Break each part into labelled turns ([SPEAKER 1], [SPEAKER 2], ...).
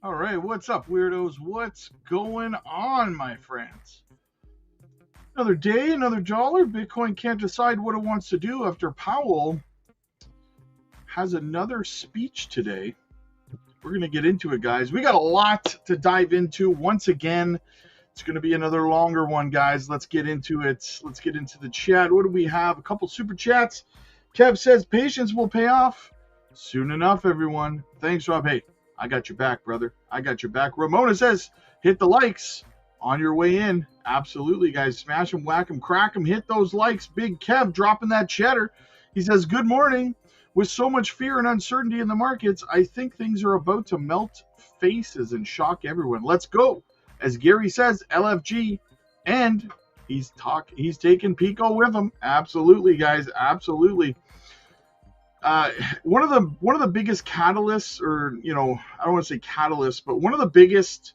[SPEAKER 1] All right, what's up, weirdos? What's going on, my friends? Another day, another dollar. Bitcoin can't decide what it wants to do after Powell has another speech today. We're going to get into it, guys. We got a lot to dive into. Once again, it's going to be another longer one, guys. Let's get into it. Let's get into the chat. What do we have? A couple super chats. Kev says patience will pay off soon enough, everyone. Thanks, Rob. Hey, I got your back, brother. I got your back. Ramona says, hit the likes on your way in. Absolutely, guys. Smash them, whack them, crack them. Hit those likes. Big Kev dropping that cheddar. He says, good morning. With so much fear and uncertainty in the markets, I think things are about to melt faces and shock everyone. Let's go. As Gary says, LFG, and he's taking Pico with him. Absolutely, guys. Absolutely. One of the biggest catalysts, or I don't want to say catalysts, but one of the biggest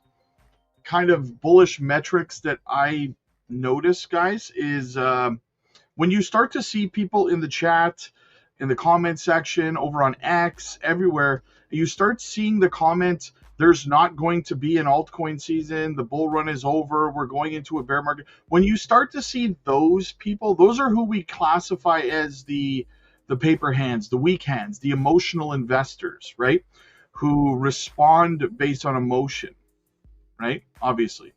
[SPEAKER 1] kind of bullish metrics that I notice, guys, is when you start to see people in the chat, in the comment section, over on X, everywhere, you start seeing the comments, there's not going to be an altcoin season, the bull run is over, we're going into a bear market. When you start to see those people, those are who we classify as the paper hands, the weak hands, the emotional investors, right? Who respond based on emotion, right? Obviously.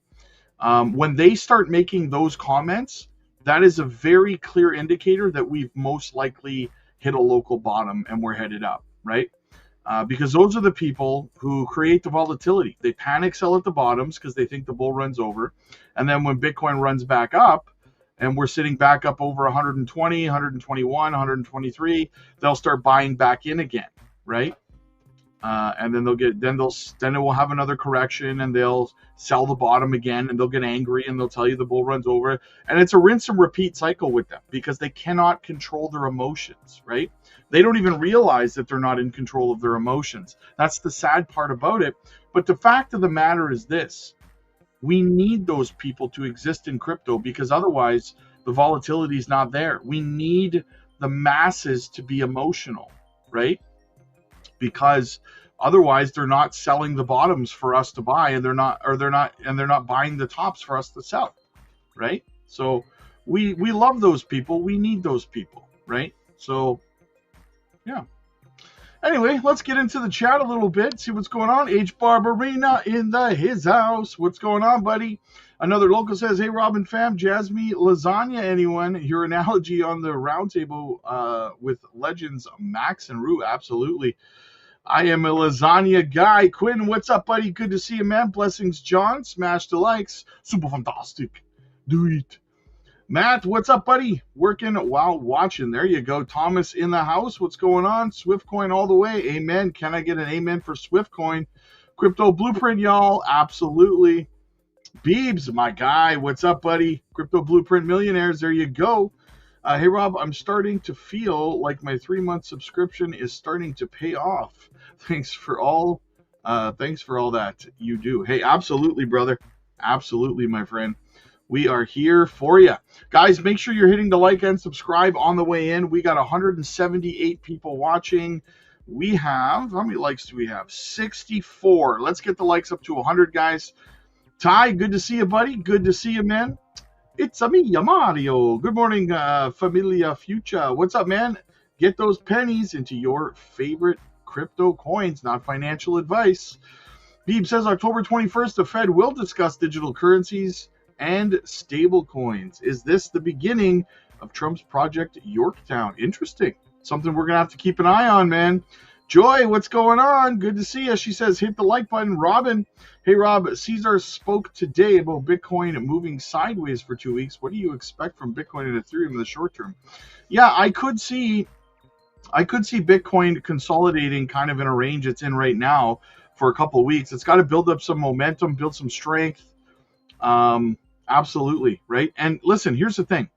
[SPEAKER 1] When they start making those comments, that is a very clear indicator that we've most likely hit a local bottom and we're headed up, right? Because those are the people who create the volatility. They panic sell at the bottoms because they think the bull run's over. And then when Bitcoin runs back up and we're sitting back up over 120, 121, 123, they'll start buying back in again, right? And then it will have another correction and they'll sell the bottom again and they'll get angry and they'll tell you the bull run's over. And it's a rinse and repeat cycle with them because they cannot control their emotions, right? They don't even realize that they're not in control of their emotions. That's the sad part about it. But the fact of the matter is this: we need those people to exist in crypto because otherwise the volatility is not there. We need the masses to be emotional, right? Because otherwise they're not selling the bottoms for us to buy and they're not buying the tops for us to sell, right? So we love those people. We need those people, right? So yeah. Anyway, let's get into the chat a little bit, see what's going on. H Barbarina in his house. What's going on, buddy? Another local says, hey, Robin fam, Jasmine lasagna, anyone? Your analogy on the roundtable with legends Max and Rue, absolutely. I am a lasagna guy. Quinn, what's up, buddy? Good to see you, man. Blessings, John. Smash the likes. Super fantastic. Do it. Matt, what's up, buddy? Working while watching. There you go. Thomas in the house. What's going on? Swiftcoin all the way. Amen. Can I get an amen for Swiftcoin? Crypto Blueprint, y'all. Absolutely. Beebs, my guy. What's up, buddy? Crypto Blueprint Millionaires. There you go. Hey, Rob, I'm starting to feel like my 3-month subscription is starting to pay off. Thanks for all that you do. Hey, absolutely, brother. Absolutely, my friend. We are here for you. Guys, make sure you're hitting the like and subscribe on the way in. We got 178 people watching. We have, how many likes do we have? 64. Let's get the likes up to 100, guys. Ty, good to see you, buddy. Good to see you, man. It's me, Mario. Good morning, Familia Future. What's up, man? Get those pennies into your favorite crypto coins, not financial advice. Beeb says October 21st, the Fed will discuss digital currencies and stable coins. Is this the beginning of Trump's Project Yorktown? Interesting. Something we're going to have to keep an eye on, man. Joy, what's going on? Good to see you. She says, hit the like button. Robin, hey, Rob, Caesar spoke today about Bitcoin moving sideways for 2 weeks. What do you expect from Bitcoin and Ethereum in the short term? Yeah, I could see Bitcoin consolidating kind of in a range it's in right now for a couple of weeks. It's got to build up some momentum, build some strength. Absolutely, right? And listen, here's the thing.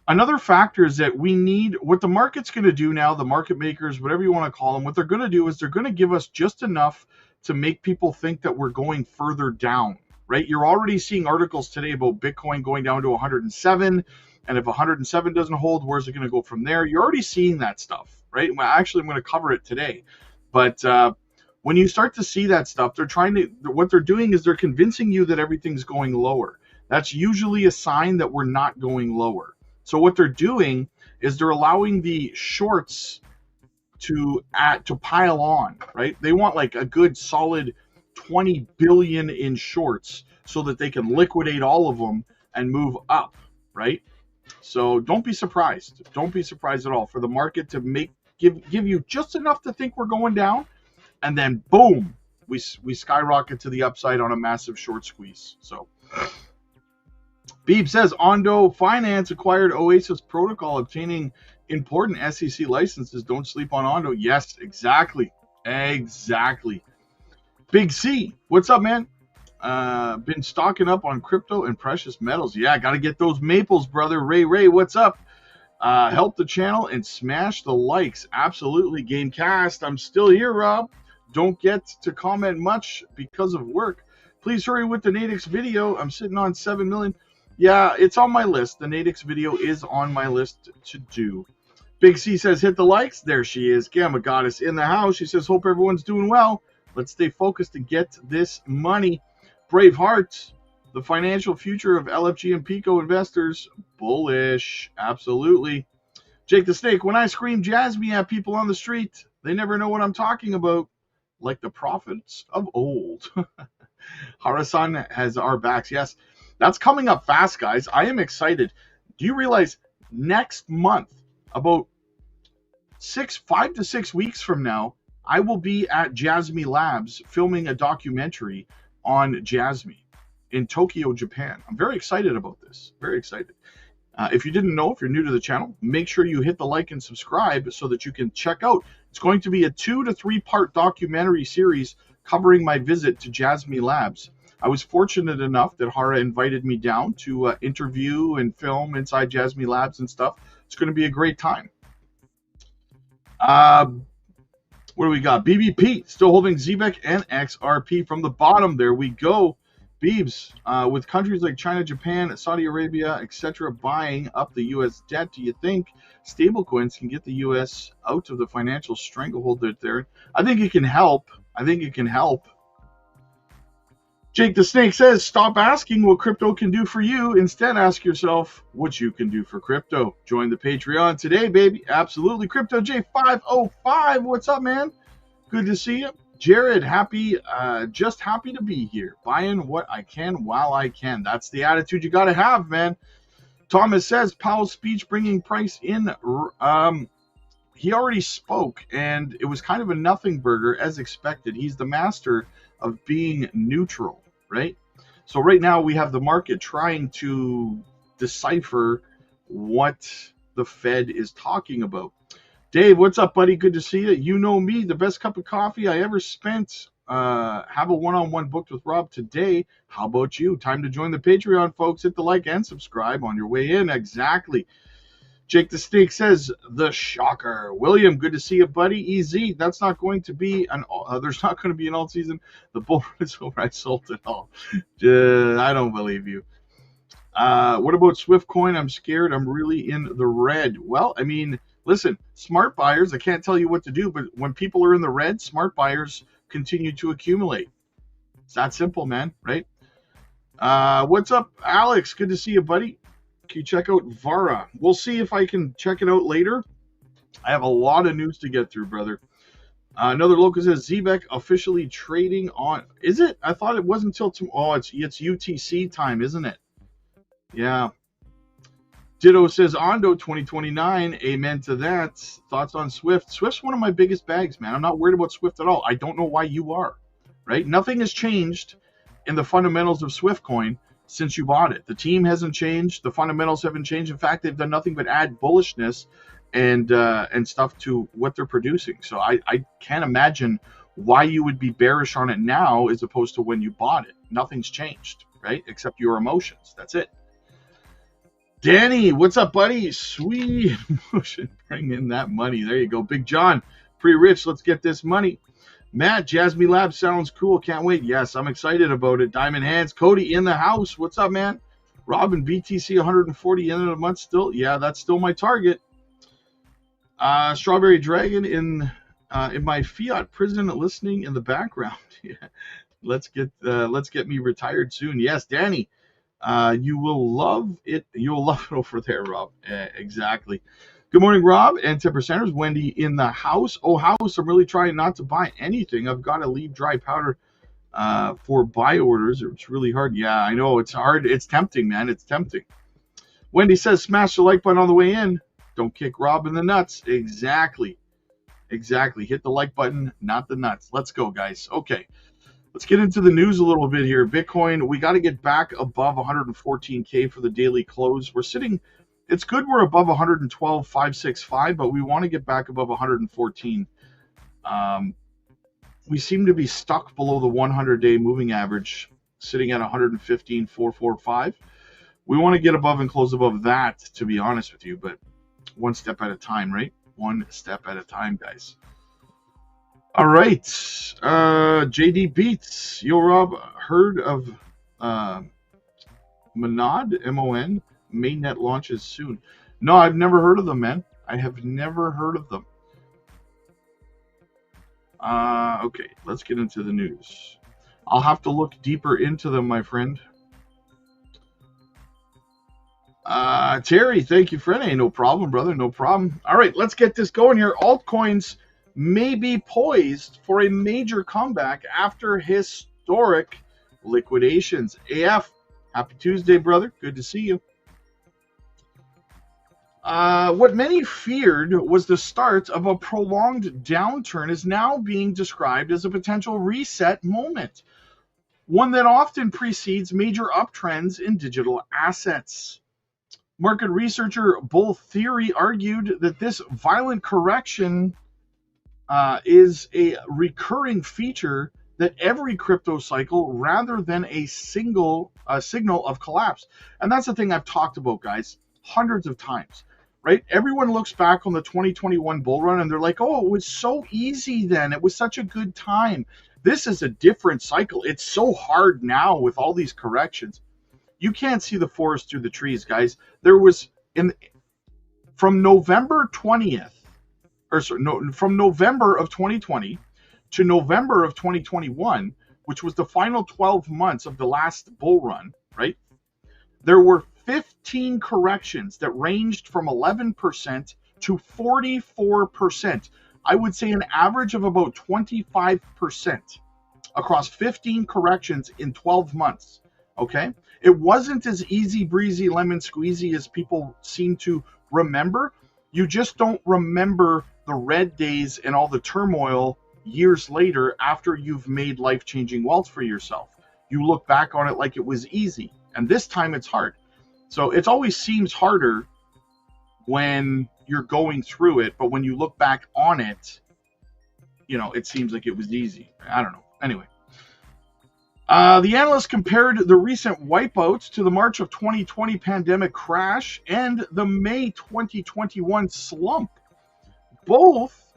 [SPEAKER 1] Another factor is that we need, what the market's going to do now, the market makers, whatever you want to call them, what they're going to do is they're going to give us just enough to make people think that we're going further down, right? You're already seeing articles today about Bitcoin going down to 107. And if 107 doesn't hold, where's it going to go from there? You're already seeing that stuff, right? Well, actually, I'm going to cover it today. But when you start to see that stuff, what they're doing is they're convincing you that everything's going lower. That's usually a sign that we're not going lower. So what they're doing is they're allowing the shorts to pile on, right? They want like a good solid 20 billion in shorts so that they can liquidate all of them and move up, right? So don't be surprised. Don't be surprised at all for the market to give you just enough to think we're going down, and then boom, we skyrocket to the upside on a massive short squeeze. So Beeb says Ondo Finance acquired Oasis Protocol, obtaining important SEC licenses. Don't sleep on Ondo. Yes, exactly. Big C, what's up, man? Been stocking up on crypto and precious metals. Yeah, got to get those maples, brother. Ray, what's up? Help the channel and smash the likes. Absolutely, Gamecast. I'm still here, Rob. Don't get to comment much because of work. Please hurry with the Nadix video. I'm sitting on 7 million. Yeah, it's on my list. The Nadix video is on my list to do. Big C says, hit the likes. There she is. Gamma Goddess in the house. She says, hope everyone's doing well. Let's stay focused and get this money. Brave Heart, the financial future of LFG and Pico investors. Bullish. Absolutely. Jake the Snake, when I scream Jasmine at people on the street, they never know what I'm talking about. Like the prophets of old. Harasan has our backs. Yes, that's coming up fast, guys. I am excited. Do you realize next month, about 5 to 6 weeks from now, I will be at Jasmine Labs filming a documentary on Jasmine in Tokyo, Japan. I'm very excited about this. Very excited. If you didn't know, if you're new to the channel, make sure you hit the like and subscribe so that you can check out. It's going to be a 2 to 3 part documentary series covering my visit to Jasmine Labs. I was fortunate enough that Hara invited me down to interview and film inside Jasmine Labs and stuff. It's going to be a great time. What do we got? BBP still holding ZBEC and XRP from the bottom. There we go. Beebs, with countries like China, Japan, Saudi Arabia, etc. buying up the U.S. debt, do you think stablecoins can get the U.S. out of the financial stranglehold that they're? I think it can help. Jake the Snake says, stop asking what crypto can do for you. Instead, ask yourself what you can do for crypto. Join the Patreon today, baby. Absolutely. Crypto J505. What's up, man? Good to see you. Jared, just happy to be here. Buying what I can while I can. That's the attitude you got to have, man. Thomas says, Powell's speech bringing price in. He already spoke, and it was kind of a nothing burger as expected. He's the master of being neutral, right? So right now we have the market trying to decipher what the Fed is talking about. Dave, what's up, buddy? Good to see you. You know me, the best cup of coffee I ever spent. Have a one-on-one booked with Rob today. How about you? Time to join the Patreon, folks. Hit the like and subscribe on your way in. Exactly. Jake the Snake says, the shocker. William, good to see you, buddy. EZ, that's not going to be there's not going to be an alt season. The bull is over. I sold it all. I don't believe you. What about Swift Coin? I'm scared. I'm really in the red. Well, I mean, listen, smart buyers, I can't tell you what to do, but when people are in the red, smart buyers continue to accumulate. It's that simple, man, right? What's up, Alex? Good to see you, buddy. Can you check out Vara? We'll see if I can check it out later. I have a lot of news to get through, brother. Another local says ZBEC officially trading on. Is it? I thought it wasn't until tomorrow. Oh, it's UTC time, isn't it? Yeah. Ditto says Ondo 2029. Amen to that. Thoughts on Swift? Swift's one of my biggest bags, man. I'm not worried about Swift at all. I don't know why you are, right? Nothing has changed in the fundamentals of Swift Coin since you bought it. The team hasn't changed. The fundamentals haven't changed. In fact, they've done nothing but add bullishness and stuff to what they're producing. So I can't imagine why you would be bearish on it now as opposed to when you bought it. Nothing's changed, right? Except your emotions. That's it. Danny, what's up, buddy? Sweet emotion. Bring in that money. There you go. Big John, pretty rich. Let's get this money. Matt, Jasmine Lab sounds cool. Can't wait. Yes, I'm excited about it. Diamond Hands. Cody in the house. What's up, man? Robin, BTC 140 end of the month still. Yeah, that's still my target. Strawberry Dragon in my fiat prison listening in the background. Yeah. Let's get me retired soon. Yes, Danny. You will love it. You'll love it over there, Rob. Exactly. Good morning, Rob and 10%ers. Wendy in the house. Oh, house, I'm really trying not to buy anything. I've got to leave dry powder for buy orders. It's really hard. Yeah, I know. It's hard. It's tempting, man. It's tempting. Wendy says, smash the like button on the way in. Don't kick Rob in the nuts. Exactly. Exactly. Hit the like button, not the nuts. Let's go, guys. Okay. Let's get into the news a little bit here. Bitcoin, we got to get back above 114K for the daily close. We're sitting, it's good we're above 112,565, but we want to get back above 114. We seem to be stuck below the 100-day moving average, sitting at 115,445. We want to get above and close above that, to be honest with you, but one step at a time, right? One step at a time, guys. All right. JD Beats. Yo, Rob, heard of Monad, M-O-N? Mainnet launches soon. No, I've never heard of them, man. I have never heard of them. Okay, let's get into the news. I'll have to look deeper into them, my friend. Terry, thank you, friend. Hey, no problem, brother. No problem. All right, let's get this going here. Altcoins may be poised for a major comeback after historic liquidations. AF, happy Tuesday, brother. Good to see you. What many feared was the start of a prolonged downturn is now being described as a potential reset moment, one that often precedes major uptrends in digital assets. Market researcher Bull Theory argued that this violent correction is a recurring feature that every crypto cycle rather than a signal of collapse. And that's the thing I've talked about, guys, hundreds of times, right? Everyone looks back on the 2021 bull run and they're like, oh, it was so easy then. It was such a good time. This is a different cycle. It's so hard now with all these corrections. You can't see the forest through the trees, guys. There was from November 20th, from November of 2020 to November of 2021, which was the final 12 months of the last bull run, right? There were 15 corrections that ranged from 11% to 44%. I would say an average of about 25% across 15 corrections in 12 months, okay? It wasn't as easy breezy lemon squeezy as people seem to remember. You just don't remember the red days and all the turmoil years later after you've made life-changing wealth for yourself. You look back on it like it was easy, and this time it's hard. So it always seems harder when you're going through it, but when you look back on it, you know, it seems like it was easy. I don't know. Anyway. The analysts compared the recent wipeouts to the March of 2020 pandemic crash and the May 2021 slump. Both,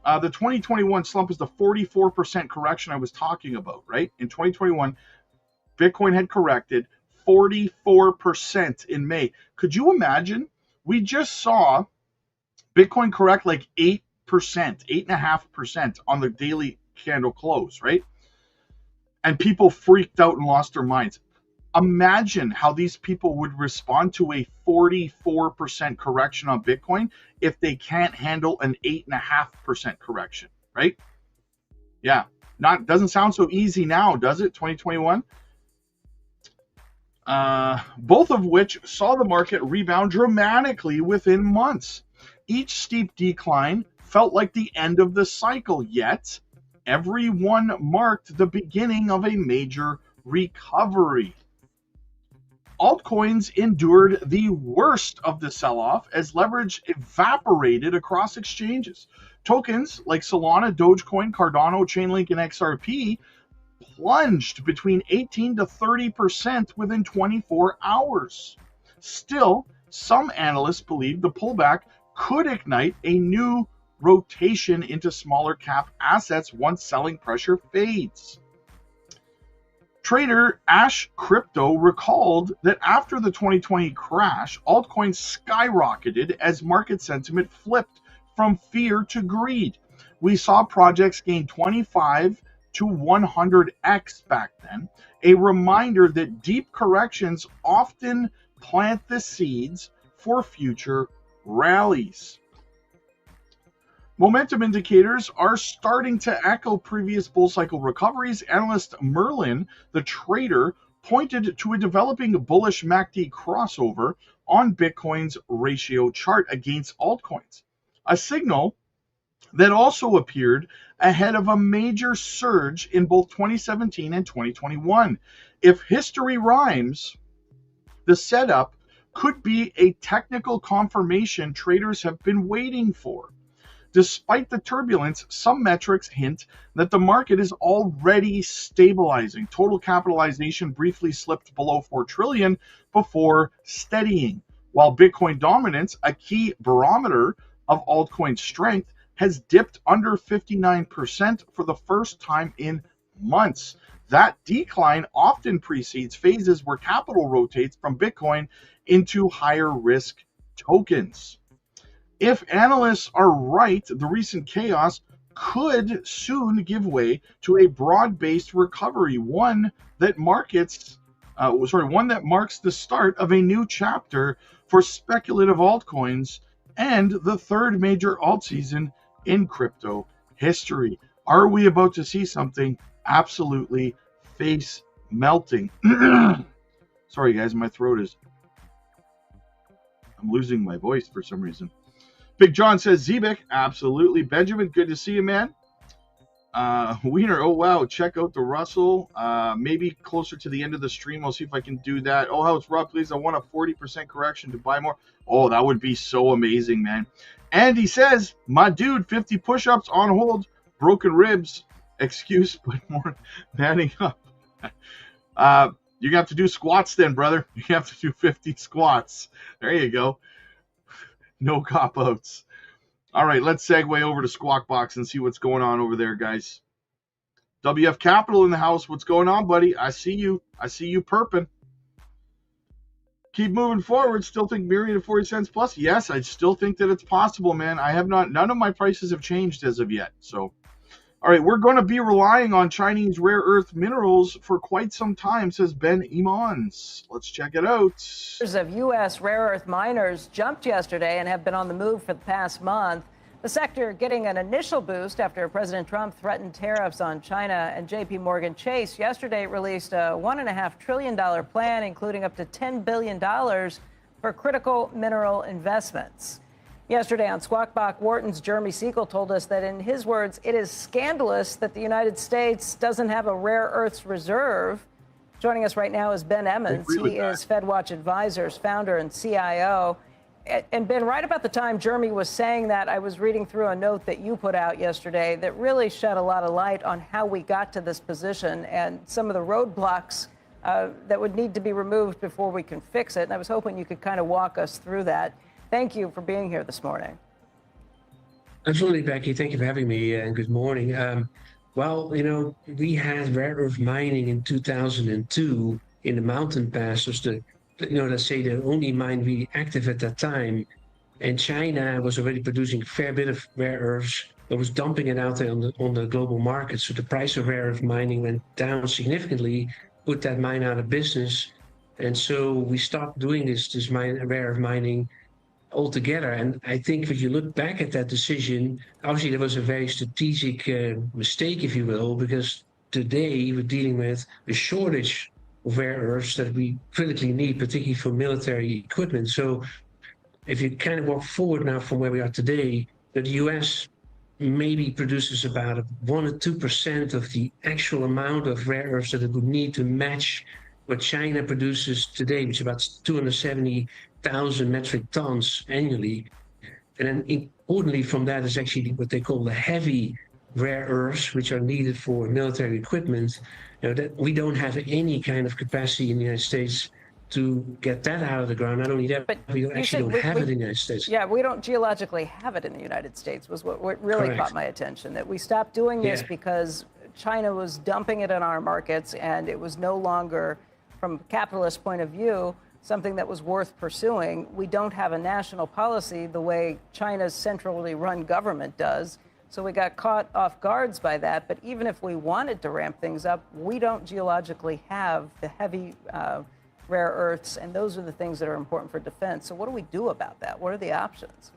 [SPEAKER 1] the 2021 slump is the 44% correction I was talking about, right? In 2021, Bitcoin had corrected 44% in May. Could you imagine? We just saw Bitcoin correct like 8%, 8.5% on the daily candle close, right? And people freaked out and lost their minds. Imagine how these people would respond to a 44% correction on Bitcoin if they can't handle an 8.5% correction, right? Yeah, doesn't sound so easy now, does it? 2021. Both of which saw the market rebound dramatically within months. Each steep decline felt like the end of the cycle, yet every one marked the beginning of a major recovery. Altcoins endured the worst of the sell-off as leverage evaporated across exchanges. Tokens like Solana, Dogecoin, Cardano, Chainlink, and XRP plunged between 18 to 30% within 24 hours. Still, some analysts believe the pullback could ignite a new rotation into smaller cap assets once selling pressure fades. Trader Ash Crypto recalled that after the 2020 crash, altcoins skyrocketed as market sentiment flipped from fear to greed. We saw projects gain 25 to 100x back then, a reminder that deep corrections often plant the seeds for future rallies. Momentum indicators are starting to echo previous bull cycle recoveries. Analyst Merlin, the trader, pointed to a developing bullish MACD crossover, on Bitcoin's ratio chart against altcoins, a signal that also appeared ahead of a major surge in both 2017 and 2021. If history rhymes, the setup could be a technical confirmation traders have been waiting for. Despite the turbulence, some metrics hint that the market is already stabilizing. Total capitalization briefly slipped below 4 trillion before steadying, while Bitcoin dominance, a key barometer of altcoin strength, has dipped under 59% for the first time in months. That decline often precedes phases where capital rotates from Bitcoin into higher risk tokens. If analysts are right, the recent chaos could soon give way to a broad-based recovery, one that marks the start of a new chapter for speculative altcoins and the third major alt season in crypto history. Are we about to see something absolutely face melting? Sorry guys, my throat is, I'm losing my voice for some reason. Big John says, Zebek, absolutely. Benjamin, good to see you, man. Wiener, oh wow, check out the Russell. Maybe closer to the end of the stream, I'll see if I can do that. Oh, how it's Rob, please, I want a 40% correction to buy more. Oh, that would be so amazing, man. And he says, my dude, 50 push-ups on hold, broken ribs, excuse, but more manning up. You have to do squats then, brother. You have to do 50 squats. There you go. No cop-outs. All right, let's segue over to Squawk Box and see what's going on over there, guys. WF Capital in the house. What's going on, buddy? I see you. I see you perping. Keep moving forward. Still think Myriad at 40 cents plus? Yes, I still think that it's possible, man. I have not, none of my prices have changed as of yet. So, all right, we're going to be relying on Chinese rare earth minerals for quite some time, says Ben Imans. Let's check it out.
[SPEAKER 2] Of U.S. rare earth miners jumped yesterday and have been on the move for the past month. The sector getting an initial boost after President Trump threatened tariffs on China, and J.P. Morgan Chase yesterday released a $1.5 trillion plan, including up to $10 billion for critical mineral investments. Yesterday on Squawk Box, Wharton's Jeremy Siegel told us that, in his words, it is scandalous that the United States doesn't have a rare earths reserve. Joining us right now is Ben Emmons. He is FedWatch Advisors founder and CIO. And Ben, right about the time Jeremy was saying that, I was reading through a note that you put out yesterday that really shed a lot of light on how we got to this position and some of the roadblocks that would need to be removed before we can fix it. And I was hoping you could kind of walk us through that. Thank you for being here this morning.
[SPEAKER 3] Absolutely, Becky. Thank you for having me, and good morning. Well, you know, we had rare earth mining in 2002 in the mountain passes, let's say the only mine really active at that time. And China was already producing a fair bit of rare earths, but was dumping it out there on the global market. So the price of rare earth mining went down significantly, put that mine out of business. And so we stopped doing this rare earth mining altogether. And I think if you look back at that decision, obviously there was a very strategic mistake, if you will, because today we're dealing with a shortage of rare earths that we critically need, particularly for military equipment. So if you kind of walk forward now from where we are today, that the US maybe produces about 1 or 2% of the actual amount of rare earths that it would need to match what China produces today, which is about 270,000 metric tons annually. And then importantly from that is actually what they call the heavy rare earths, which are needed for military equipment. You know, that we don't have any kind of capacity in the United States to get that out of the ground. Not only that, but we don't have it in the United States.
[SPEAKER 2] Yeah, we don't geologically have it in the United States, was what really
[SPEAKER 3] Correct.
[SPEAKER 2] Caught my attention, that we stopped doing this because China was dumping it in our markets, and it was no longer, from a capitalist point of view, something that was worth pursuing. We don't have a national policy the way China's centrally run government does. So we got caught off guards by that. But even if we wanted to ramp things up, we don't geologically have the heavy rare earths. And those are the things that are important for defense. So what do we do about that? What are the options?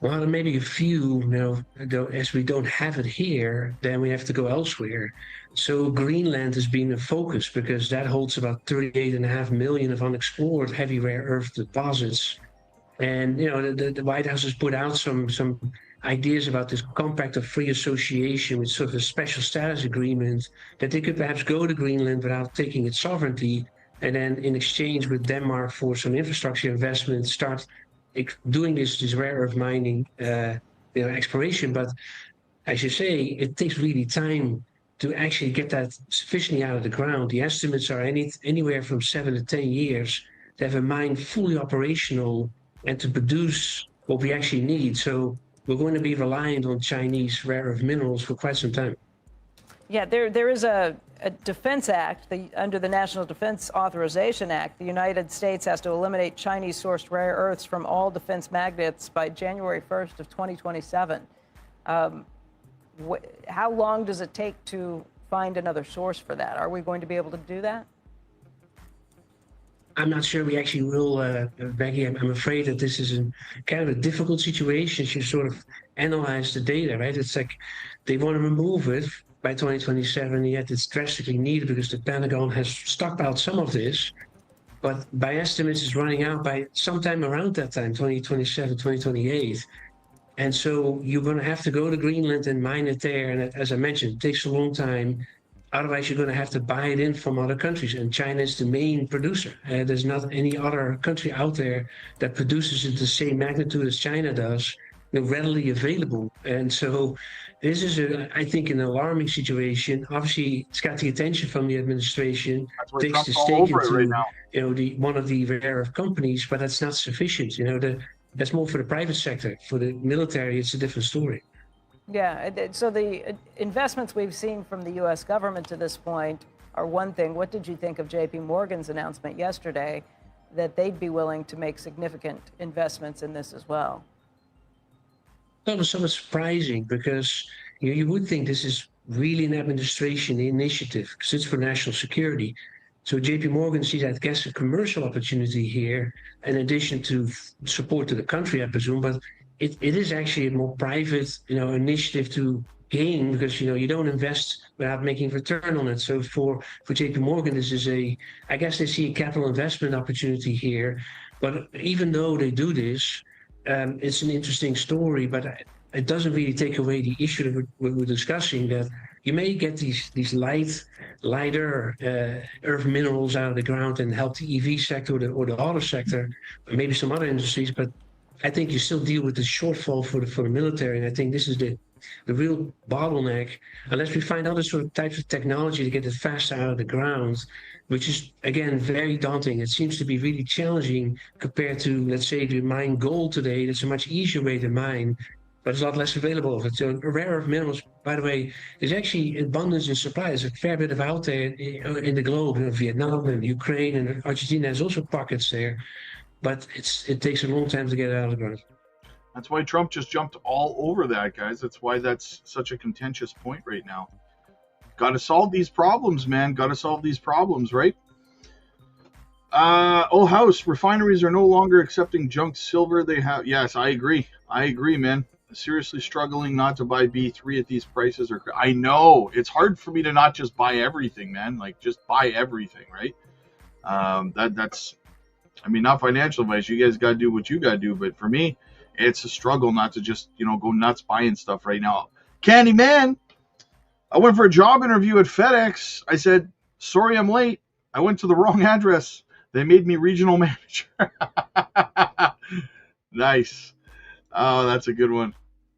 [SPEAKER 3] Well, maybe a few, as we don't have it here, then we have to go elsewhere. So Greenland has been a focus because that holds about 38.5 million of unexplored heavy rare earth deposits. And the White House has put out some ideas about this compact of free association with sort of a special status agreement that they could perhaps go to Greenland without taking its sovereignty, and then in exchange with Denmark for some infrastructure investment, start doing this rare earth mining exploration. But as you say, it takes really time to actually get that sufficiently out of the ground. The estimates are anywhere from 7 to 10 years to have a mine fully operational and to produce what we actually need. So we're going to be reliant on Chinese rare earth minerals for quite some time.
[SPEAKER 2] Yeah, there is a Defense Act. Under the National Defense Authorization Act, the United States has to eliminate Chinese-sourced rare earths from all defense magnets by January 1st of 2027. How long does it take to find another source for that? Are we going to be able to do that?
[SPEAKER 3] I'm not sure we actually will, Becky. I'm afraid that this is kind of a difficult situation. You sort of analyze the data, right? It's like they want to remove it by 2027, yet it's drastically needed because the Pentagon has stockpiled some of this. But by estimates, it's running out by sometime around that time, 2027, 2028. And so you're going to have to go to Greenland and mine it there. And as I mentioned, it takes a long time. Otherwise, you're going to have to buy it in from other countries. And China is the main producer. There's not any other country out there that produces it the same magnitude as China does, readily available. And so this is, I think, an alarming situation. Obviously, it's got the attention from the administration. Takes the stake into, one of the rare earth companies, but that's not sufficient. That's more for the private sector. For the military, it's a different story.
[SPEAKER 2] Yeah, so the investments we've seen from the U.S. government to this point are one thing. What did you think of J.P. Morgan's announcement yesterday that they'd be willing to make significant investments in this as well?
[SPEAKER 3] That was somewhat surprising because you would think this is really an administration initiative because it's for national security. So J.P. Morgan sees, I guess, a commercial opportunity here in addition to support to the country, I presume, but it is actually a more private, initiative to gain because, you don't invest without making return on it. So for JP Morgan, this is I guess they see a capital investment opportunity here. But even though they do this, it's an interesting story, but it doesn't really take away the issue that we're discussing, that you may get these lighter earth minerals out of the ground and help the EV sector or the auto sector, or maybe some other industries, but I think you still deal with the shortfall for the military, and I think this is the real bottleneck. Unless we find other sort of types of technology to get it faster out of the ground, which is again very daunting. It seems to be really challenging compared to, let's say, to mine gold today. That's a much easier way to mine, but there's a lot less available of it. So rare earth minerals, by the way, is actually abundance in supply. There's a fair bit of out there in the globe. Vietnam and Ukraine and Argentina has also pockets there. But it takes a long time to get it out of the ground.
[SPEAKER 1] That's why Trump just jumped all over that, guys. That's why that's such a contentious point right now. Got to solve these problems, man. Got to solve these problems, right? House, refineries are no longer accepting junk silver. They have, yes, I agree. I agree, man. Seriously struggling not to buy B3 at these prices. I know. It's hard for me to not just buy everything, man. Like, just buy everything, right? That's... I mean, not financial advice. You guys got to do what you got to do. But for me, it's a struggle not to just, go nuts buying stuff right now. Candyman, I went for a job interview at FedEx. I said, sorry, I'm late. I went to the wrong address. They made me regional manager. Nice. Oh, that's a good one.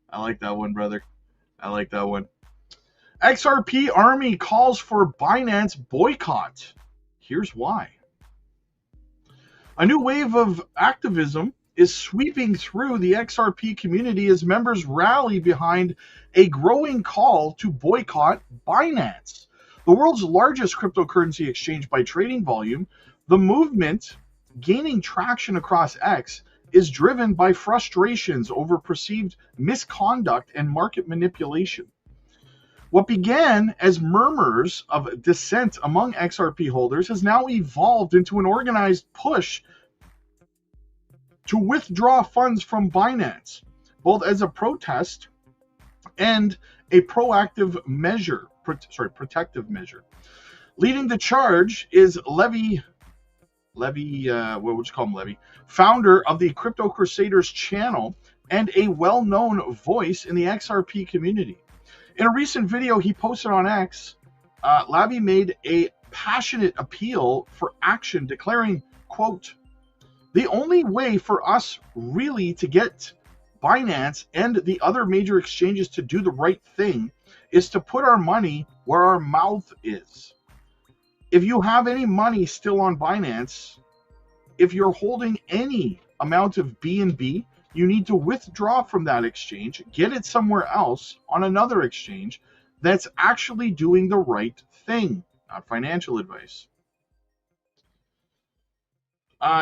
[SPEAKER 1] I like that one, brother. I like that one. XRP Army calls for Binance boycott. Here's why. A new wave of activism is sweeping through the XRP community as members rally behind a growing call to boycott Binance, the world's largest cryptocurrency exchange by trading volume. The movement, gaining traction across X, is driven by frustrations over perceived misconduct and market manipulation. What began as murmurs of dissent among XRP holders has now evolved into an organized push to withdraw funds from Binance. both as a protest and a proactive measure, protective measure. Leading the charge is Levy, what would you call him, Levy? Founder of the Crypto Crusaders channel and a well-known voice in the XRP community. In a recent video he posted on X, Levy made a passionate appeal for action, declaring, quote, "The only way for us really to get Binance and the other major exchanges to do the right thing is to put our money where our mouth is. If you have any money still on Binance, if you're holding any amount of BNB, you need to withdraw from that exchange, get it somewhere else on another exchange that's actually doing the right thing." Not financial advice.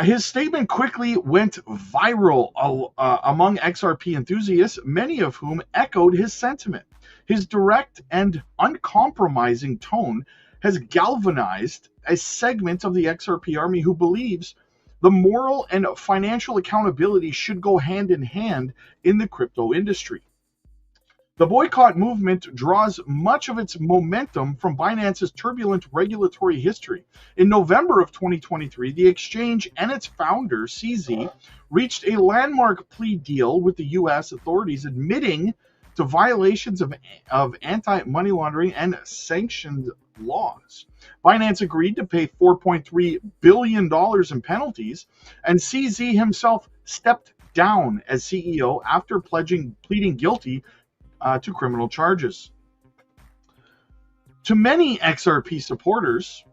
[SPEAKER 1] His statement quickly went viral among XRP enthusiasts, many of whom echoed his sentiment. His direct and uncompromising tone has galvanized a segment of the XRP army who believes the moral and financial accountability should go hand in hand in the crypto industry. The boycott movement draws much of its momentum from Binance's turbulent regulatory history. In November of 2023, the exchange and its founder, CZ, reached a landmark plea deal with the U.S. authorities admitting to violations of anti-money laundering and sanctioned laws. Binance agreed to pay $4.3 billion in penalties, and CZ himself stepped down as CEO after pleading guilty to criminal charges. To many XRP supporters,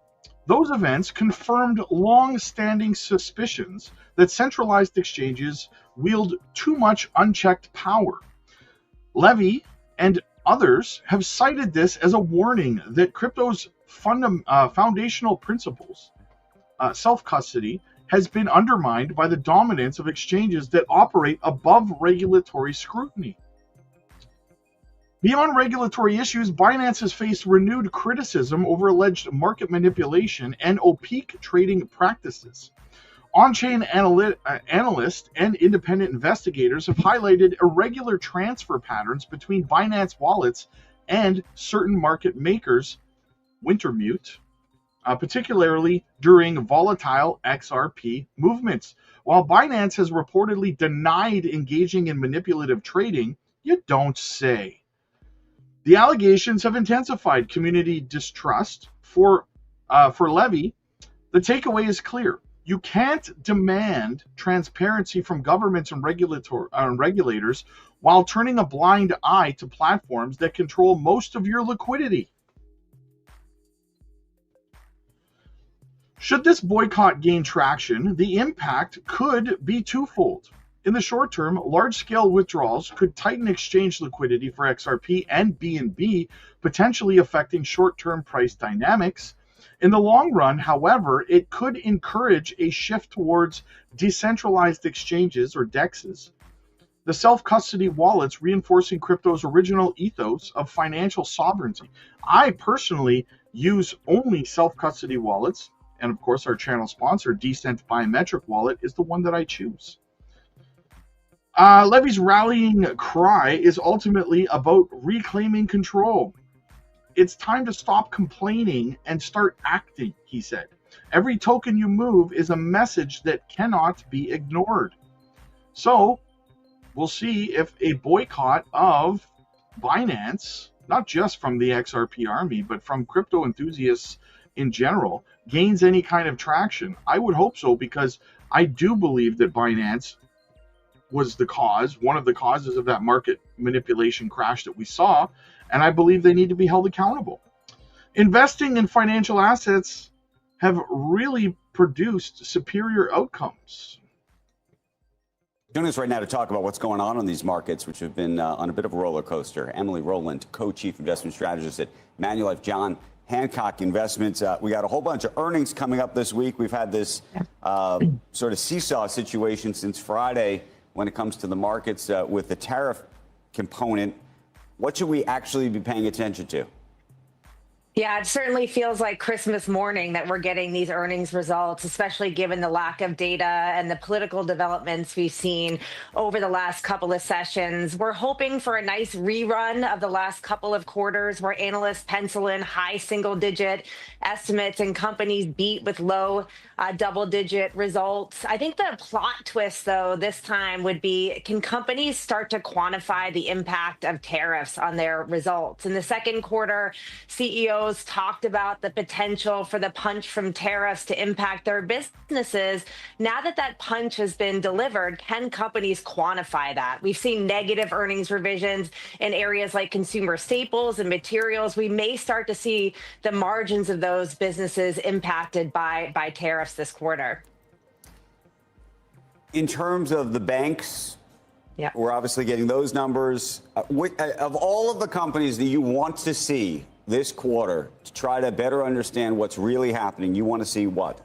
[SPEAKER 1] those events confirmed long-standing suspicions that centralized exchanges wield too much unchecked power. Levy and others have cited this as a warning that crypto's foundational principles, self-custody, has been undermined by the dominance of exchanges that operate above regulatory scrutiny. Beyond regulatory issues, Binance has faced renewed criticism over alleged market manipulation and opaque trading practices. On-chain analysts and independent investigators have highlighted irregular transfer patterns between Binance wallets and certain market makers, Wintermute, particularly during volatile XRP movements. While Binance has reportedly denied engaging in manipulative trading, you don't say. The allegations have intensified community distrust. For Levy, the takeaway is clear. You can't demand transparency from governments and regulators while turning a blind eye to platforms that control most of your liquidity. Should this boycott gain traction, the impact could be twofold. In the short term, large-scale withdrawals could tighten exchange liquidity for XRP and BNB, potentially affecting short-term price dynamics. In the long run, however, it could encourage a shift towards decentralized exchanges or DEXs, the self-custody wallets reinforcing crypto's original ethos of financial sovereignty. I personally use only self-custody wallets, and of course our channel sponsor, Decent Biometric Wallet, is the one that I choose. Levy's rallying cry is ultimately about reclaiming control. It's time to stop complaining and start acting, he said. Every token you move is a message that cannot be ignored. So, we'll see if a boycott of Binance, not just from the XRP army, but from crypto enthusiasts in general, gains any kind of traction. I would hope so, because I do believe that Binance was one of the causes of that market manipulation crash that we saw, and I believe they need to be held accountable. Investing in financial assets have really produced superior outcomes.
[SPEAKER 4] Joining us right now to talk about what's going on these markets, which have been on a bit of a roller coaster, Emily Rowland, co-chief investment strategist at Manulife, John Hancock Investments. We got a whole bunch of earnings coming up this week. We've had this sort of seesaw situation since Friday when it comes to the markets with the tariff component. What should we actually be paying attention to?
[SPEAKER 5] Yeah, it certainly feels like Christmas morning that we're getting these earnings results, especially given the lack of data and the political developments we've seen over the last couple of sessions. We're hoping for a nice rerun of the last couple of quarters where analysts pencil in high single-digit estimates and companies beat with low double-digit results. I think the plot twist, though, this time would be, can companies start to quantify the impact of tariffs on their results? In the second quarter, CEOs talked about the potential for the punch from tariffs to impact their businesses. Now that that punch has been delivered, can companies quantify that? We've seen negative earnings revisions in areas like consumer staples and materials. We may start to see the margins of those businesses impacted by tariffs this quarter.
[SPEAKER 4] In terms of the banks,
[SPEAKER 5] yeah,
[SPEAKER 4] we're obviously getting those numbers. Of all of the companies that you want to see this quarter to try to better understand what's really happening, you want to see what?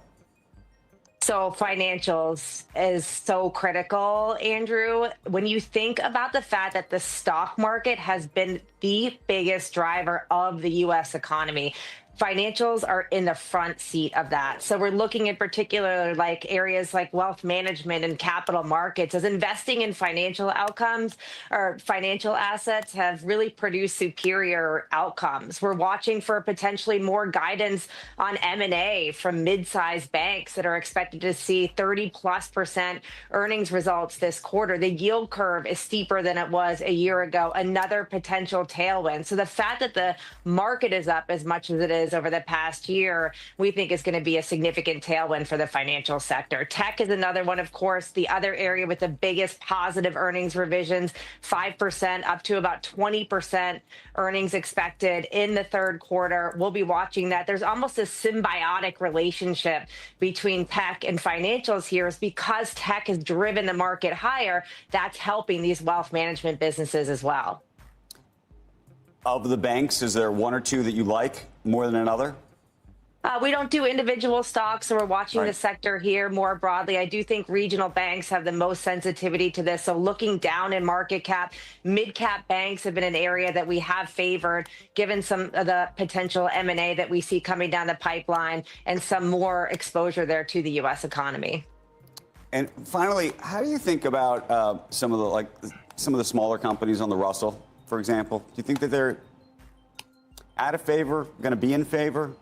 [SPEAKER 5] So financials is so critical, Andrew. When you think about the fact that the stock market has been the biggest driver of the U.S. economy, financials are in the front seat of that. So we're looking in particular like areas like wealth management and capital markets, as investing in financial outcomes or financial assets have really produced superior outcomes. We're watching for potentially more guidance on M&A from mid-sized banks that are expected to see 30+% earnings results this quarter. The yield curve is steeper than it was a year ago, another potential tailwind. So the fact that the market is up as much as it is over the past year, we think is going to be a significant tailwind for the financial sector. Tech is another one, of course, the other area with the biggest positive earnings revisions, 5% up to about 20% earnings expected in the third quarter. We'll be watching that. There's almost a symbiotic relationship between tech and financials here, is because tech has driven the market higher. That's helping these wealth management businesses as well.
[SPEAKER 4] Of the banks, is there one or two that you like more than another?
[SPEAKER 5] We don't do individual stocks, so we're watching the sector here more broadly. I do think regional banks have the most sensitivity to this. So looking down in market cap, mid-cap banks have been an area that we have favored, given some of the potential M&A that we see coming down the pipeline and some more exposure there to the U.S. economy.
[SPEAKER 4] And finally, how do you think about some of the smaller companies on the Russell, for example? Do you think that they're out of favor, going to be in favor?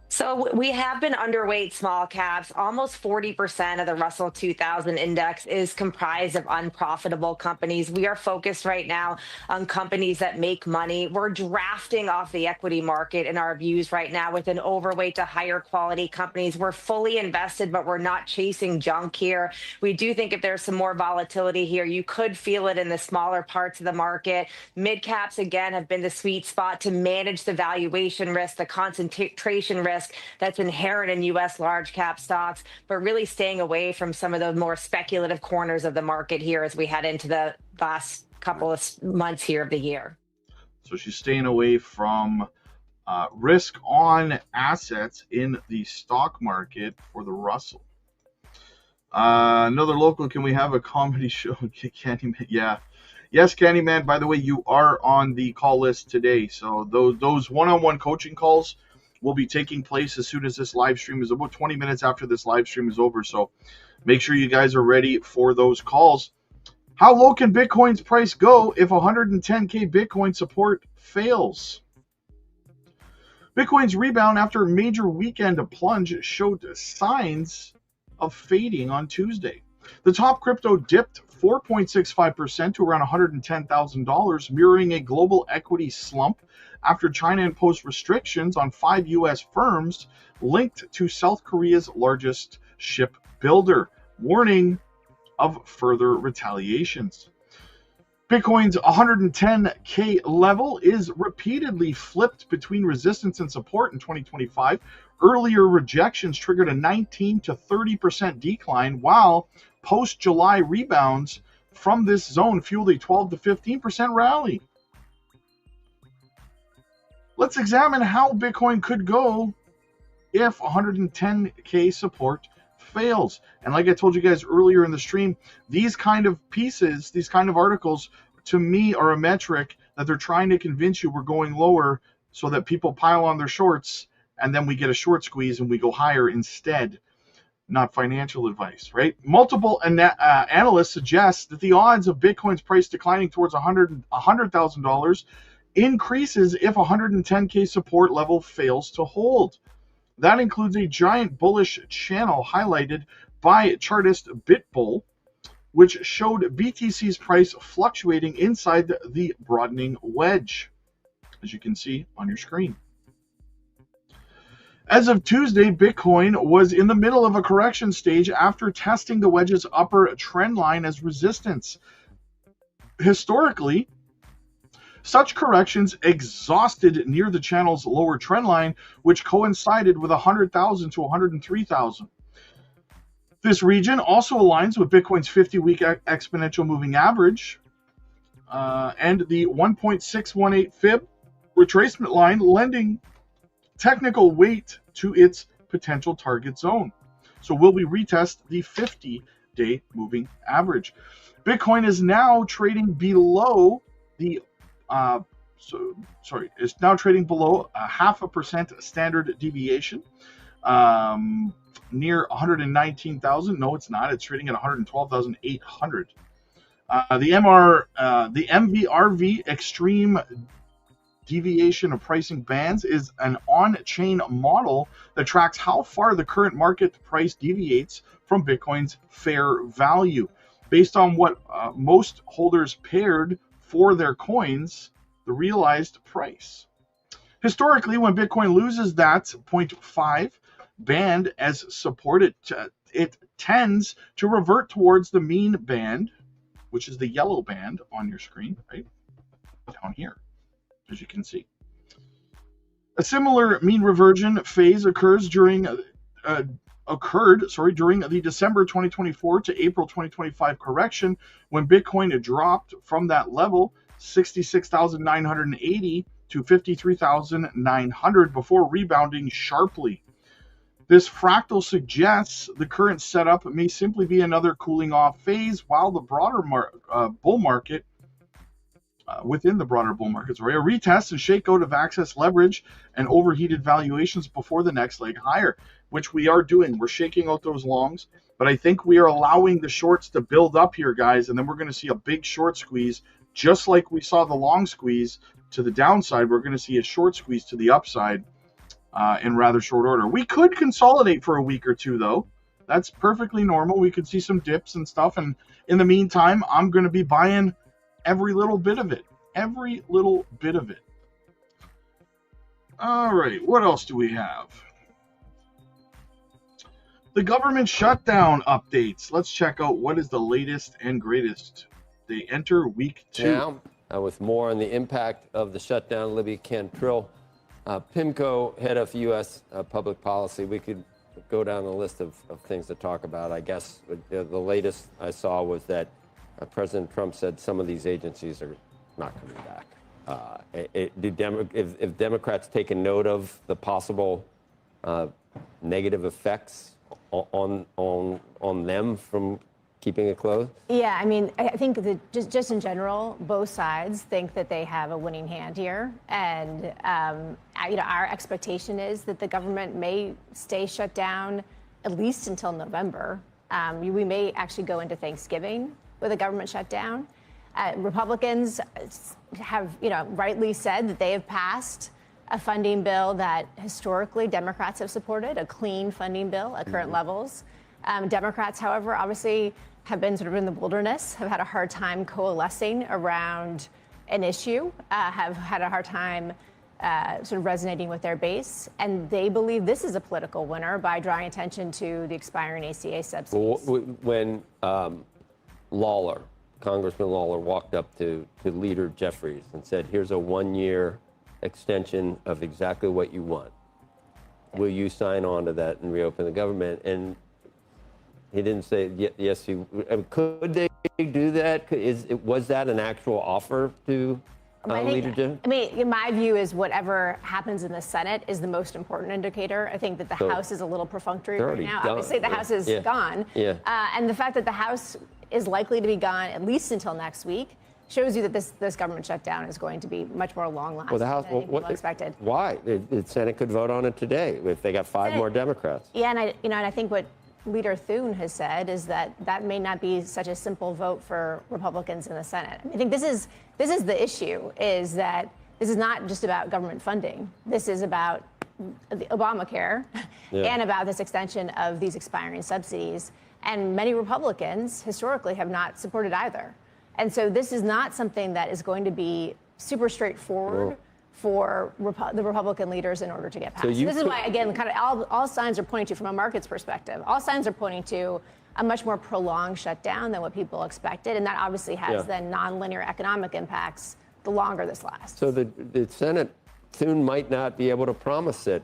[SPEAKER 5] So we have been underweight small caps. Almost 40% of the Russell 2000 index is comprised of unprofitable companies. We are focused right now on companies that make money. We're drafting off the equity market in our views right now with an overweight to higher quality companies. We're fully invested, but we're not chasing junk here. We do think if there's some more volatility here, you could feel it in the smaller parts of the market. Mid caps, again, have been the sweet spot to manage the valuation risk, the concentration risk that's inherent in U.S. large cap stocks, but really staying away from some of the more speculative corners of the market here as we head into the last couple of months here of the year.
[SPEAKER 1] So she's staying away from risk on assets in the stock market for the Russell. Another local, can we have a comedy show? Candyman, yeah. Yes, Candyman, by the way, you are on the call list today. So those one-on-one coaching calls will be taking place as soon as this live stream is about 20 minutes after this live stream is over. So make sure you guys are ready for those calls. How low can Bitcoin's price go if 110K Bitcoin support fails? Bitcoin's rebound after a major weekend plunge showed signs of fading on Tuesday. The top crypto dipped 4.65% to around $110,000, mirroring a global equity slump after China imposed restrictions on 5 U.S. firms linked to South Korea's largest shipbuilder, warning of further retaliations. Bitcoin's 110K level is repeatedly flipped between resistance and support in 2025. Earlier rejections triggered a 19 to 30% decline, while post-July rebounds from this zone fueled a 12 to 15% rally. Let's examine how Bitcoin could go if 110K support fails. And like I told you guys earlier in the stream, these kind of pieces, these kind of articles, to me are a metric that they're trying to convince you we're going lower so that people pile on their shorts and then we get a short squeeze and we go higher instead. Not financial advice, right? Multiple analysts suggest that the odds of Bitcoin's price declining towards $100,000 increases if 110K support level fails to hold. That includes a giant bullish channel highlighted by chartist BitBull, which showed BTC's price fluctuating inside the broadening wedge, as you can see on your screen. As of Tuesday, Bitcoin was in the middle of a correction stage after testing the wedge's upper trend line as resistance. Historically, such corrections exhausted near the channel's lower trend line, which coincided with 100,000 to 103,000. This region also aligns with Bitcoin's 50-week exponential moving average and the 1.618 fib retracement line, lending technical weight to its potential target zone. So will we retest the 50-day moving average? Bitcoin is now trading below the it's now trading below a 0.5% standard deviation, near 119,000. No, it's not. It's trading at 112,800. The MVRV extreme deviation of pricing bands is an on-chain model that tracks how far the current market price deviates from Bitcoin's fair value based on what most holders paired for their coins, the realized price. Historically, when Bitcoin loses that 0.5 band as support, it tends to revert towards the mean band, which is the yellow band on your screen, right down here, as you can see. A similar mean reversion phase occurred during the December 2024 to April 2025 correction, when Bitcoin dropped from that level 66,980 to 53,900 before rebounding sharply. This fractal suggests the current setup may simply be another cooling off phase, while the broader bull market within the broader bull markets, a retest and shakeout of access leverage and overheated valuations before the next leg higher, which we are doing. We're shaking out those longs, but I think we are allowing the shorts to build up here, guys, and then we're going to see a big short squeeze, just like we saw the long squeeze to the downside. We're going to see a short squeeze to the upside in rather short order. We could consolidate for a week or two, though. That's perfectly normal. We could see some dips and stuff, and in the meantime, I'm going to be buying every little bit of it. Every little bit of it. All right, what else do we have? The government shutdown updates. Let's check out what is the latest and greatest. They enter week 2.
[SPEAKER 6] Now, with more on the impact of the shutdown, Libby Cantrill, PIMCO, head of U.S. Public Policy. We could go down the list of things to talk about. I guess the latest I saw was that President Trump said some of these agencies are not coming back. If Democrats take a note of the possible negative effects on them from keeping it closed?
[SPEAKER 7] Yeah, I mean, I think that just in general, both sides think that they have a winning hand here, and our expectation is that the government may stay shut down at least until November. We may actually go into Thanksgiving with a government shutdown. Republicans have, rightly said that they have passed a funding bill that historically Democrats have supported, a clean funding bill at current levels. Democrats, however, obviously have been sort of in the wilderness, have had a hard time coalescing around an issue, have had a hard time sort of resonating with their base, and they believe this is a political winner by drawing attention to the expiring ACA subsidies.
[SPEAKER 6] When Congressman Lawler walked up to Leader Jeffries and said, here's a 1-year extension of exactly what you want. Will you sign on to that and reopen the government? And he didn't say yes. Could they do that? Was that an actual offer to Leader Jeffries?
[SPEAKER 7] I mean, my view is whatever happens in the Senate is the most important indicator. I think that the House is a little perfunctory right now. Obviously, the House is gone. Yeah. And the fact that the House is likely to be gone at least until next week shows you that this government shutdown is going to be much more long-lasting
[SPEAKER 6] Well, the House,
[SPEAKER 7] than people expected.
[SPEAKER 6] Why? The Senate could vote on it today if they got 5 more Democrats.
[SPEAKER 7] Yeah, and I think what Leader Thune has said is that may not be such a simple vote for Republicans in the Senate. I think this is the issue, is that this is not just about government funding. This is about the Obamacare and about this extension of these expiring subsidies. And many Republicans historically have not supported either. And so this is not something that is going to be super straightforward for the Republican leaders in order to get passed. So this is why, again, kind of all signs are pointing to, from a market's perspective, all signs are pointing to a much more prolonged shutdown than what people expected. And that obviously has then nonlinear economic impacts the longer this lasts.
[SPEAKER 6] So the Senate soon might not be able to promise that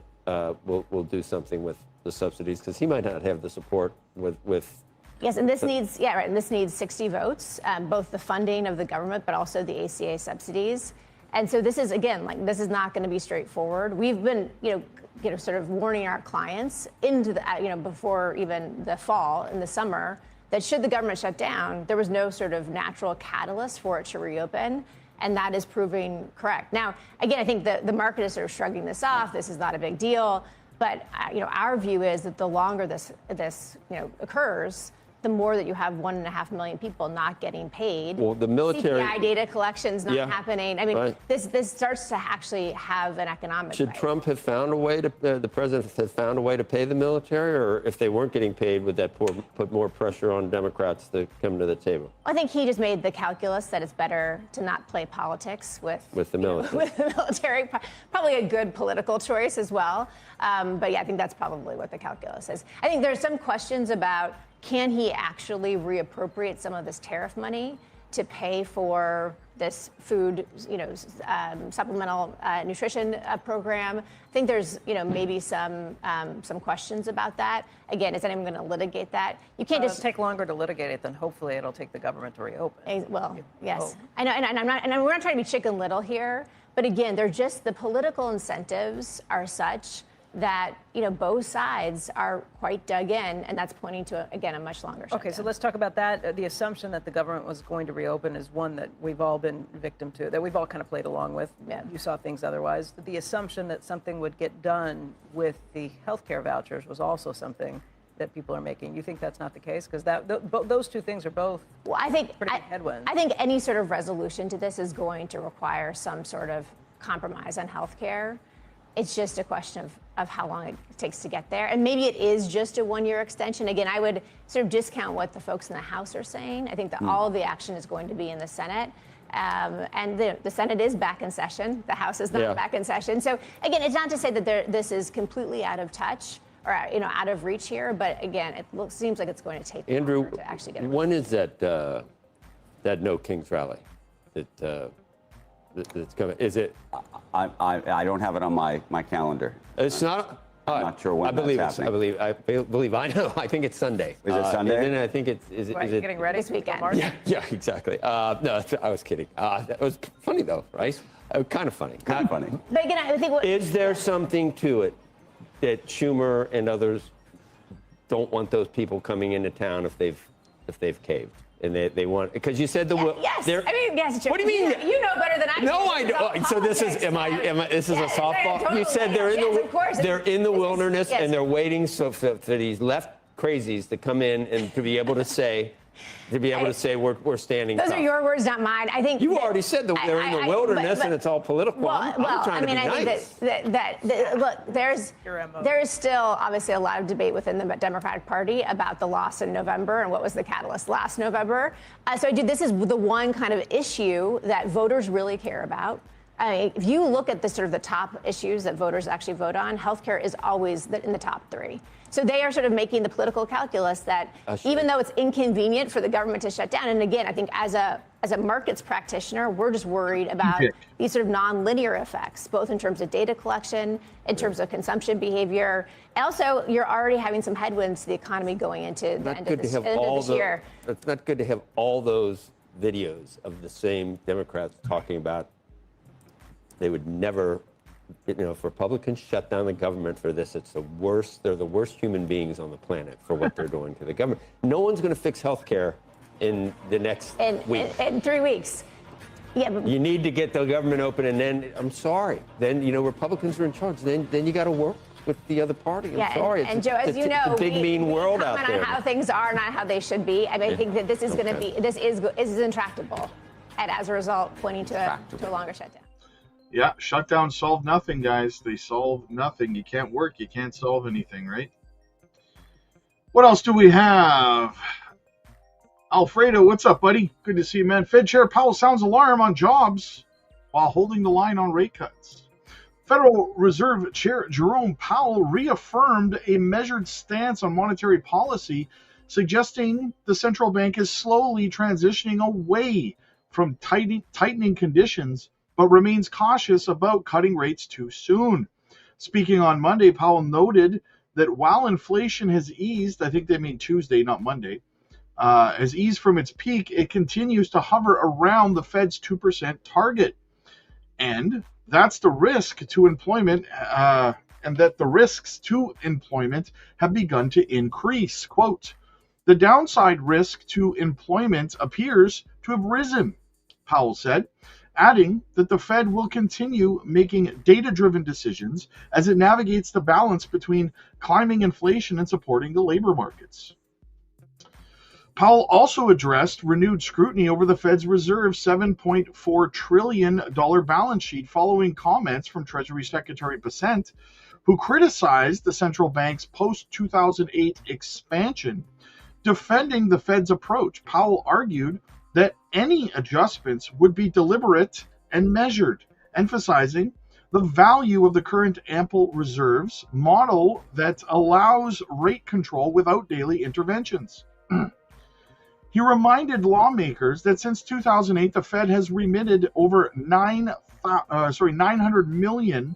[SPEAKER 6] we'll do something with the subsidies, because he might not have the support with
[SPEAKER 7] Yes, and this needs, and this needs 60 votes, both the funding of the government, but also the ACA subsidies. And so this is, again, this is not going to be straightforward. We've been, sort of warning our clients into the, before even the fall, in the summer, that should the government shut down, there was no sort of natural catalyst for it to reopen. And that is proving correct. Now, again, I think the market is sort of shrugging this off. This is not a big deal. But, our view is that the longer this occurs, the more that you have 1.5 million people not getting paid.
[SPEAKER 6] Well, the military
[SPEAKER 7] CPI data collection's not happening. I mean, this starts to actually have an economic.
[SPEAKER 6] Should Trump have found a way to, the president have found a way to pay the military, or if they weren't getting paid, would that put more pressure on Democrats to come to the table?
[SPEAKER 7] I think he just made the calculus that it's better to not play politics with
[SPEAKER 6] the military.
[SPEAKER 7] With the military, probably a good political choice as well. But yeah, I think that's probably what the calculus is. I think there's some questions about, can he actually reappropriate some of this tariff money to pay for this food, supplemental nutrition program? I think there's, maybe some questions about that. Again, is anyone going to litigate that? You can't just
[SPEAKER 2] take longer to litigate it than hopefully it'll take the government to reopen.
[SPEAKER 7] Well, yes, I know, and we're not trying to be Chicken Little here, but again, they're just, the political incentives are such that both sides are quite dug in, and that's pointing to again a much longer shutdown.
[SPEAKER 2] Okay, so let's talk about that. The assumption that the government was going to reopen is one that we've all been victim to, that we've all kind of played along with.
[SPEAKER 7] Yeah.
[SPEAKER 2] You saw things otherwise. The assumption that something would get done with the healthcare vouchers was also something that people are making. You think that's not the case? Because those two things are both pretty big headwinds.
[SPEAKER 7] I think any sort of resolution to this is going to require some sort of compromise on healthcare. It's just a question of how long it takes to get there. And maybe it is just a one-year extension. Again, I would sort of discount what the folks in the House are saying. I think that all of the action is going to be in the Senate. And the Senate is back in session. The House is not back in session. So, again, it's not to say that this is completely out of touch or out of reach here. But, again, it seems like it's going to take longer to actually get it.
[SPEAKER 6] When is that No Kings rally that's coming? Is it?
[SPEAKER 4] I don't have it on my calendar.
[SPEAKER 6] It's not.
[SPEAKER 4] I'm not sure when that's happening.
[SPEAKER 6] I believe I know. I think it's Sunday.
[SPEAKER 4] Is it Sunday?
[SPEAKER 6] And then I think is it
[SPEAKER 2] getting ready
[SPEAKER 7] this weekend?
[SPEAKER 6] Yeah, exactly. No, I was kidding. That was funny though, right? Kind of funny.
[SPEAKER 4] Kind of funny.
[SPEAKER 7] But again, I think
[SPEAKER 6] is there something to it that Schumer and others don't want those people coming into town if they've caved? And they want, because you said
[SPEAKER 7] yes. I mean, yes.
[SPEAKER 6] What do you mean?
[SPEAKER 7] You know better than I do.
[SPEAKER 6] No, I don't. So this is, this is a softball?
[SPEAKER 7] Totally.
[SPEAKER 6] You said they're in the wilderness and they're waiting for these left crazies to come in and to be able to say, we're standing.
[SPEAKER 7] Those are your words, not mine. I think
[SPEAKER 6] you already said that they're in the wilderness and it's all political.
[SPEAKER 7] Well,
[SPEAKER 6] I'm trying to be nice.
[SPEAKER 7] Look, there is still obviously a lot of debate within the Democratic Party about the loss in November and what was the catalyst last November. This is the one kind of issue that voters really care about. If you look at the sort of the top issues that voters actually vote on, healthcare is always in the top 3. So they are sort of making the political calculus that even though it's inconvenient for the government to shut down, and again, I think as a markets practitioner, we're just worried about these sort of nonlinear effects, both in terms of data collection, in terms of consumption behavior. Also, you're already having some headwinds to the economy going into the end of this year.
[SPEAKER 6] It's not good to have all those videos of the same Democrats talking about they would never, if Republicans shut down the government for this, it's the worst. They're the worst human beings on the planet for what they're doing to the government. No one's going to fix health care in the next week.
[SPEAKER 7] In 3 weeks. Yeah, but
[SPEAKER 6] You need to get the government open, and then, I'm sorry, then, Republicans are in charge. Then you got to work with the other party. I'm sorry.
[SPEAKER 7] And Joe, as you know,
[SPEAKER 6] it's a big, mean world out there.
[SPEAKER 7] On how things are, not how they should be. I mean, I think that this is going to be, this is intractable. And as a result, pointing to a longer shutdown.
[SPEAKER 1] Yeah, shutdowns solve nothing, guys. They solve nothing. You can't work. You can't solve anything, right? What else do we have? Alfredo, what's up, buddy? Good to see you, man. Fed Chair Powell sounds alarm on jobs while holding the line on rate cuts. Federal Reserve Chair Jerome Powell reaffirmed a measured stance on monetary policy, suggesting the central bank is slowly transitioning away from tightening conditions, but remains cautious about cutting rates too soon. Speaking on Monday, Powell noted that while inflation has eased, I think they mean Tuesday, not Monday, has eased from its peak, it continues to hover around the Fed's 2% target. And that's the risk to employment, and that the risks to employment have begun to increase. Quote, the downside risk to employment appears to have risen, Powell said, adding that the Fed will continue making data-driven decisions as it navigates the balance between climbing inflation and supporting the labor markets. Powell also addressed renewed scrutiny over the Fed's reserve $7.4 trillion balance sheet following comments from Treasury Secretary Bessent, who criticized the central bank's post-2008 expansion. Defending the Fed's approach, Powell argued that any adjustments would be deliberate and measured, emphasizing the value of the current ample reserves model that allows rate control without daily interventions. He reminded lawmakers that since 2008, the Fed has remitted over $900 million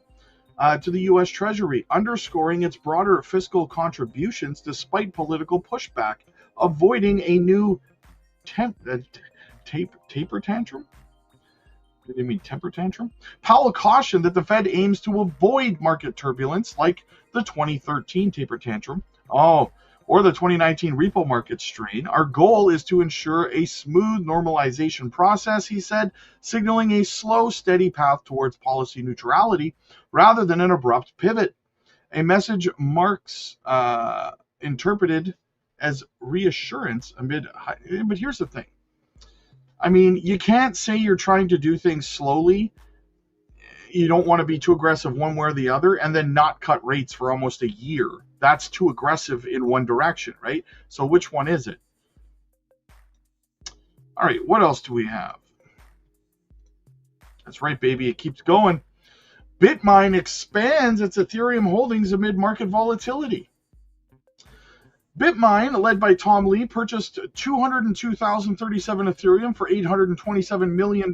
[SPEAKER 1] to the U.S. Treasury, underscoring its broader fiscal contributions despite political pushback, avoiding a new taper tantrum? Did they mean temper tantrum? Powell cautioned that the Fed aims to avoid market turbulence like the 2013 taper tantrum. Or the 2019 repo market strain. Our goal is to ensure a smooth normalization process, he said, signaling a slow, steady path towards policy neutrality rather than an abrupt pivot. A message Marx interpreted as reassurance amid. But here's the thing. I mean, you can't say you're trying to do things slowly. You don't want to be too aggressive one way or the other and then not cut rates for almost a year. That's too aggressive in one direction, right? So which one is it? All right, what else do we have? That's right, baby. It keeps going. Bitmine expands its Ethereum holdings amid market volatility. Bitmine, led by Tom Lee, purchased 202,037 Ethereum for $827 million,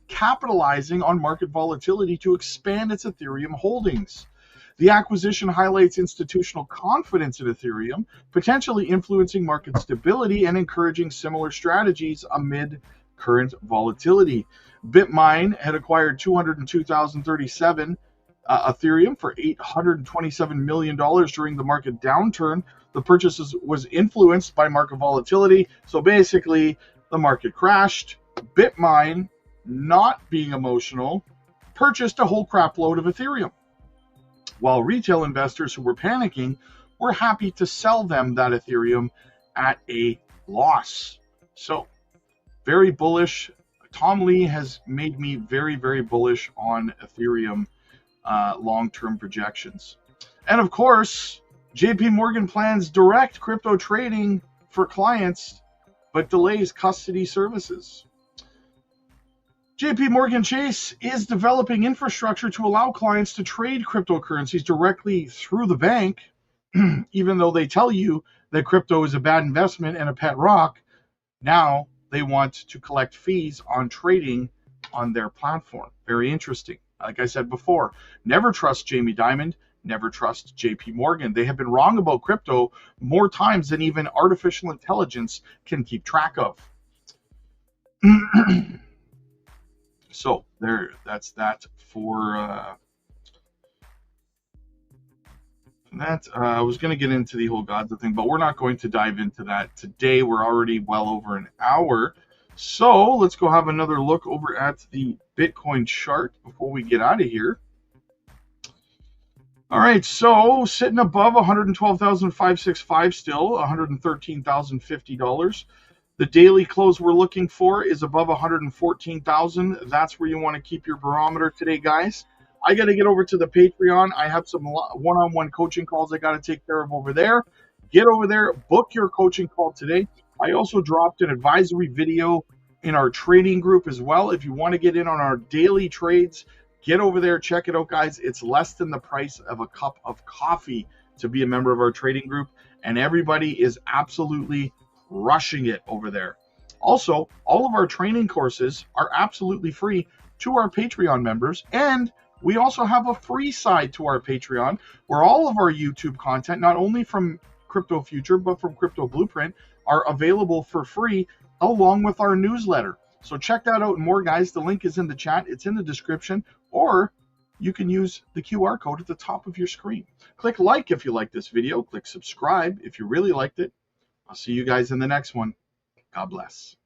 [SPEAKER 1] capitalizing on market volatility to expand its Ethereum holdings. The acquisition highlights institutional confidence in Ethereum, potentially influencing market stability and encouraging similar strategies amid current volatility. Bitmine had acquired 202,037 Ethereum for $827 million during the market downturn. The purchase was influenced by market volatility. So basically, the market crashed. Bitmine, not being emotional, purchased a whole crap load of Ethereum, while retail investors who were panicking were happy to sell them that Ethereum at a loss. So, very bullish. Tom Lee has made me very, very bullish on Ethereum long-term projections. And of course, JP Morgan plans direct crypto trading for clients, but delays custody services. JP Morgan Chase is developing infrastructure to allow clients to trade cryptocurrencies directly through the bank, even though they tell you that crypto is a bad investment and a pet rock. Now they want to collect fees on trading on their platform. Very interesting. Like I said before, never trust Jamie Dimon, never trust JP Morgan. They have been wrong about crypto more times than even artificial intelligence can keep track of. So that's that for that. I was going to get into the whole Godza thing, but we're not going to dive into that today. We're already well over an hour. So let's go have another look over at the Bitcoin chart before we get out of here. All right, so sitting above 112,565 still, $113,050. The daily close we're looking for is above 114,000. That's where you want to keep your barometer today, guys. I got to get over to the Patreon. I have some one-on-one coaching calls I got to take care of over there. Get over there, book your coaching call today. I also dropped an advisory video in our trading group as well. If you want to get in on our daily trades, get over there, check it out, guys. It's less than the price of a cup of coffee to be a member of our trading group, and everybody is absolutely rushing it over there. Also, all of our training courses are absolutely free to our Patreon members, and we also have a free side to our Patreon where all of our YouTube content, not only from Crypto Future, but from Crypto Blueprint, are available for free along with our newsletter. So check that out and more, guys. The link is in the chat. It's in the description, or you can use the QR code at the top of your screen. Click like if you like this video. Click subscribe if you really liked it. I'll see you guys in the next one. God bless.